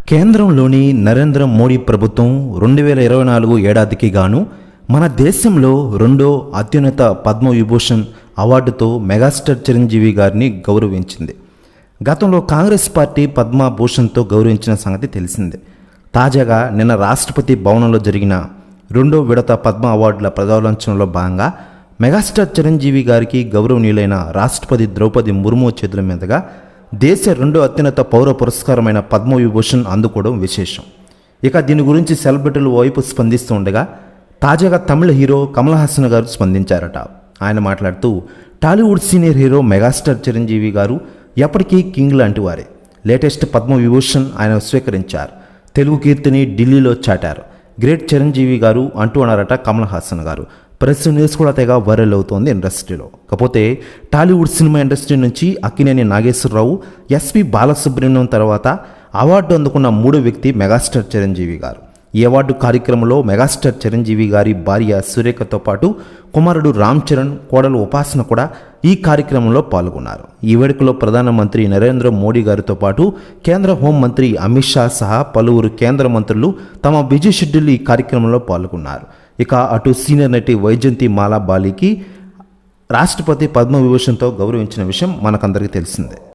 కేంద్రంలోని నరేంద్ర మోడీ ప్రభుత్వం 2024 ఏడాదికి గాను మన దేశంలో రెండో అత్యున్నత పద్మవిభూషణ్ అవార్డుతో మెగాస్టార్ చిరంజీవి గారిని గౌరవించింది. గతంలో కాంగ్రెస్ పార్టీ పద్మభూషణ్తో గౌరవించిన సంగతి తెలిసిందే. తాజాగా నిన్న రాష్ట్రపతి భవనంలో జరిగిన రెండో విడత పద్మ అవార్డుల ప్రజాలోచనలో భాగంగా మెగాస్టార్ చిరంజీవి గారికి గౌరవనీయులైన రాష్ట్రపతి ద్రౌపది ముర్ము చేతుల మీదుగా దేశ రెండో అత్యున్నత పౌర పురస్కారమైన పద్మవిభూషణ్ అందుకోవడం విశేషం. ఇక దీని గురించి సెలబ్రిటీలు వైపు స్పందిస్తూ ఉండగా తాజాగా తమిళ హీరో కమల్ హాసన్ గారు స్పందించారట. ఆయన మాట్లాడుతూ, Tollywood senior hero megastar Chiranjeevi గారు ఎప్పటికీ కింగ్ లాంటి వారే. లేటెస్ట్ పద్మవిభూషణ్ ఆయన స్వీకరించారు. తెలుగు కీర్తిని ఢిల్లీలో చాటారు. గ్రేట్ చిరంజీవి గారు అంటూ అన్నారట కమల్ హాసన్ గారు. ప్రెస్ న్యూస్ కూడా తెగ వైరల్ అవుతోంది ఇండస్ట్రీలో. కాకపోతే టాలీవుడ్ సినిమా ఇండస్ట్రీ నుంచి అక్కినేని నాగేశ్వరరావు, ఎస్పి బాలసుబ్రహ్మణ్యం తర్వాత అవార్డు అందుకున్న మూడో వ్యక్తి మెగాస్టార్ చిరంజీవి గారు. ఈ అవార్డు కార్యక్రమంలో మెగాస్టార్ చిరంజీవి గారి భార్య సురేఖతో పాటు కుమారుడు రామ్ చరణ్, కోడలు ఉపాసన కూడా ఈ కార్యక్రమంలో పాల్గొన్నారు. ఈ వేడుకలో ప్రధానమంత్రి నరేంద్ర మోడీ గారితో పాటు కేంద్ర హోంమంత్రి అమిత్ షా సహా పలువురు కేంద్ర మంత్రులు తమ బిజీ షెడ్యూల్ ఈ కార్యక్రమంలో పాల్గొన్నారు. ఇక అటు సీనియర్ నటి వైజయంతి మాలా బాలికి రాష్ట్రపతి పద్మవిభూషణ్తో గౌరవించిన విషయం మనకందరికీ తెలిసిందే.